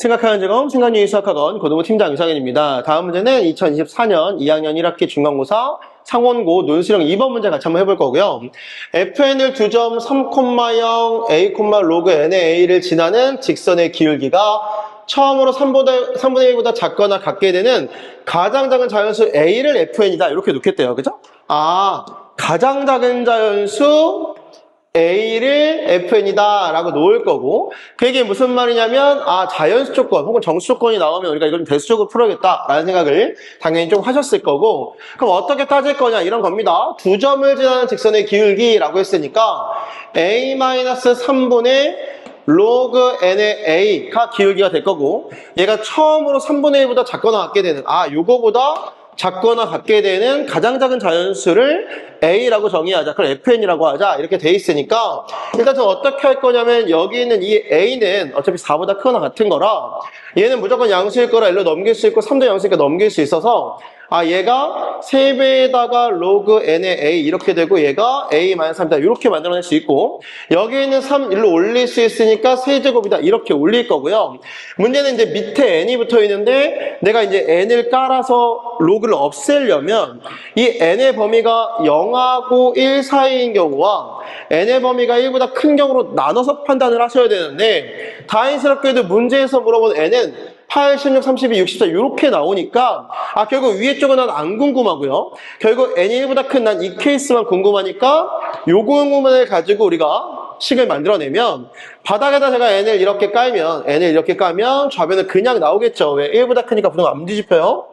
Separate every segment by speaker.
Speaker 1: 생각하는 즐거움 생각유희 수학학원 고등부 팀장 유상현입니다. 다음 문제는 2024년 2학년 1학기 중간고사 상원고 논술형 2번 문제 같이 한번 해볼 거고요. fn을 2점 3,0 a, log n의 a를 지나는 직선의 기울기가 처음으로 3분의 1보다 작거나 같게 되는 가장 작은 자연수 a를 fn이다. 이렇게 놓겠대요. 그죠? 가장 작은 자연수 a를 fn이다 라고 놓을 거고, 그게 무슨 말이냐면 자연수 조건 혹은 정수 조건이 나오면 우리가 이걸 대수적으로 풀어야겠다 라는 생각을 당연히 좀 하셨을 거고, 그럼 어떻게 따질 거냐 이런 겁니다. 2점을 지나는 직선의 기울기라고 했으니까 a-3분의 log n의 a가 기울기가 될 거고, 얘가 처음으로 3분의 1보다 작거나 같게 되는 요거보다 작거나 같게 되는 가장 작은 자연수를 a라고 정의하자. 그걸 fn이라고 하자. 이렇게 돼 있으니까 일단 저 어떻게 할 거냐면, 여기 있는 이 a는 어차피 4보다 크거나 같은 거라 얘는 무조건 양수일 거라 일로 넘길 수 있고 3도 양수니까 넘길 수 있어서 얘가 3배에다가 log n의 a 이렇게 되고, 얘가 a-3이다 이렇게 만들어낼 수 있고, 여기 있는 3 일로 올릴 수 있으니까 세제곱이다 이렇게 올릴 거고요. 문제는 이제 밑에 n이 붙어 있는데 내가 이제 n을 깔아서 log를 없애려면 이 n의 범위가 0하고 1 사이인 경우와 n의 범위가 1보다 큰 경우로 나눠서 판단을 하셔야 되는데, 다행스럽게도 문제에서 물어본 n은 8, 16, 32, 64 이렇게 나오니까 결국 위에 쪽은 난 안 궁금하고요. 결국 n이 1보다 큰 난 이 케이스만 궁금하니까 요거만 가지고 우리가 식을 만들어내면, 바닥에다 제가 n을 이렇게 깔면 좌변은 그냥 나오겠죠. 왜? 1보다 크니까 부동 안 뒤집혀요.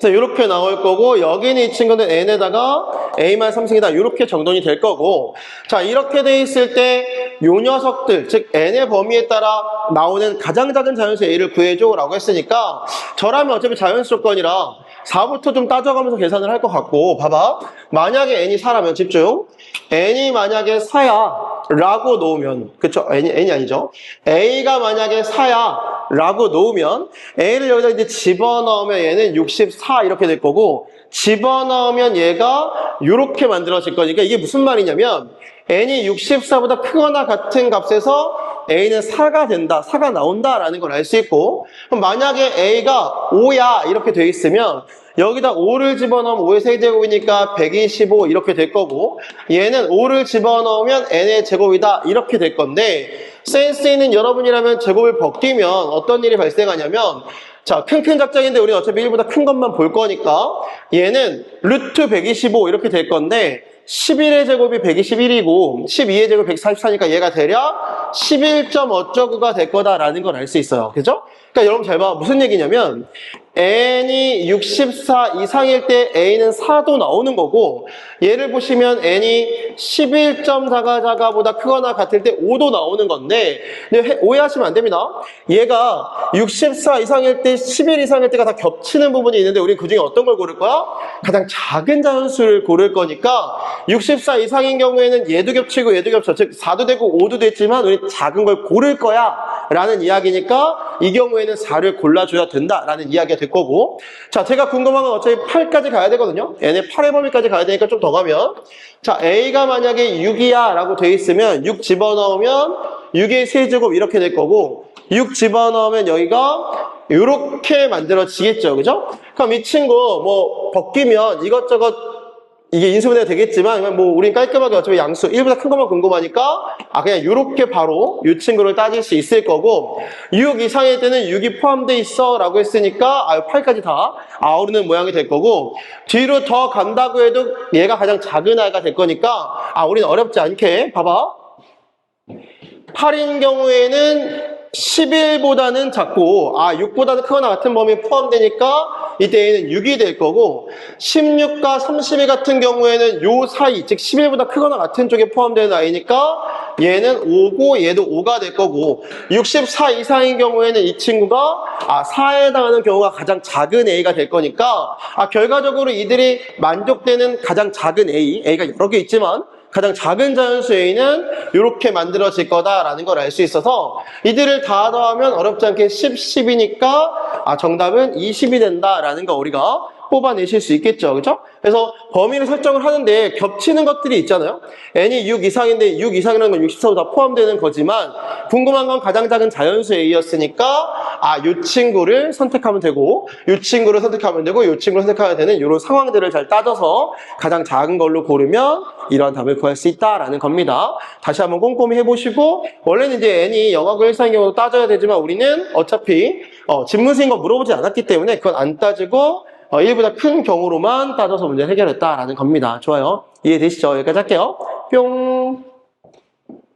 Speaker 1: 그래서 이렇게 나올 거고, 여기는 이 친구는 n에다가 a-3승이다 이렇게 정돈이 될 거고, 자 이렇게 돼 있을 때 요 녀석들, 즉 n의 범위에 따라 나오는 가장 작은 자연수 a를 구해줘 라고 했으니까, 저라면 어차피 자연수 조건이라 4부터 좀 따져가면서 계산을 할 것 같고, 봐봐, 만약에 n이 4라면 집중, n이 만약에 4야 라고 놓으면, 그쵸? n이 아니죠. a가 만약에 4야 라고 놓으면 a를 여기다 이제 집어넣으면 얘는 64 이렇게 될 거고, 집어넣으면 얘가 이렇게 만들어질 거니까, 이게 무슨 말이냐면 n이 64보다 크거나 같은 값에서 a는 4가 된다, 4가 나온다라는 걸 알 수 있고, 그럼 만약에 a가 5야 이렇게 돼 있으면 여기다 5를 집어넣으면 5의 세제곱이니까 125 이렇게 될 거고, 얘는 5를 집어넣으면 n의 제곱이다 이렇게 될 건데, 센스 있는 여러분이라면 제곱을 벗기면 어떤 일이 발생하냐면, 자, 큰 작작인데 우리는 어차피 1보다 큰 것만 볼 거니까 얘는 루트 125 이렇게 될 건데, 11의 제곱이 121이고 12의 제곱이 144니까 얘가 대략 11점 어쩌고가 될 거다라는 걸 알 수 있어요. 그죠? 그러니까 여러분 잘 봐. 무슨 얘기냐면 n이 64 이상일 때 a는 4도 나오는 거고, 얘를 보시면 n이 11.4보다 크거나 같을 때 5도 나오는 건데, 근데 오해하시면 안 됩니다. 얘가 64 이상일 때 11 이상일 때가 다 겹치는 부분이 있는데, 우리 그 중에 어떤 걸 고를 거야? 가장 작은 자연수를 고를 거니까 64 이상인 경우에는 얘도 겹치고 얘도 겹쳐, 즉 4도 되고 5도 됐지만 우리 작은 걸 고를 거야 라는 이야기니까 이 경우에는 4를 골라줘야 된다라는 이야기가 될 거고, 자 제가 궁금한 건 어차피 8까지 가야 되거든요. n의 8의 범위까지 가야 되니까 좀 더 가면, 자 a가 만약에 6이야 라고 돼 있으면 6 집어넣으면 6의 세제곱 이렇게 될 거고, 6 집어넣으면 여기가 이렇게 만들어지겠죠. 그죠? 그럼 이 친구 뭐 벗기면 이것저것 이게 인수분해가 되겠지만, 뭐 우린 깔끔하게 어차피 양수 1보다 큰 것만 궁금하니까 그냥 이렇게 바로 이 친구를 따질 수 있을 거고, 6 이상일 때는 6이 포함돼 있어 라고 했으니까 8까지 다 아우르는 모양이 될 거고, 뒤로 더 간다고 해도 얘가 가장 작은 아이가 될 거니까 우린 어렵지 않게 봐봐, 8인 경우에는 11보다는 작고 6보다는 크거나 같은 범위에 포함되니까 이때 얘는 6이 될 거고, 16과 32 같은 경우에는 요 사이, 즉 11보다 크거나 같은 쪽에 포함되는 아이니까 얘는 5고 얘도 5가 될 거고, 64 이상인 경우에는 이 친구가 4에 해당하는 경우가 가장 작은 a가 될 거니까 결과적으로 이들이 만족되는 가장 작은 a가 여러 개 있지만 가장 작은 자연수 a는 이렇게 만들어질 거다라는 걸 알 수 있어서, 이들을 다 더하면 어렵지 않게 10, 10이니까 정답은 20이 된다라는 거 우리가 뽑아내실 수 있겠죠. 그렇죠? 그래서 범위를 설정을 하는데 겹치는 것들이 있잖아요. n이 6 이상인데 6 이상이라는 건 64도 다 포함되는 거지만 궁금한 건 가장 작은 자연수 a였으니까 이 친구를 선택하면 되고 이 친구를 선택하면 되고 이 친구를 선택하면 되는 이런 상황들을 잘 따져서 가장 작은 걸로 고르면 이러한 답을 구할 수 있다라는 겁니다. 다시 한번 꼼꼼히 해보시고 원래는 이제 n이 0하고 1 사이인 경우도 따져야 되지만 우리는 어차피 집문서인 거 물어보지 않았기 때문에 그건 안 따지고 1보다 큰 경우로만 따져서 문제를 해결했다라는 겁니다. 좋아요. 이해되시죠? 여기까지 할게요. 뿅.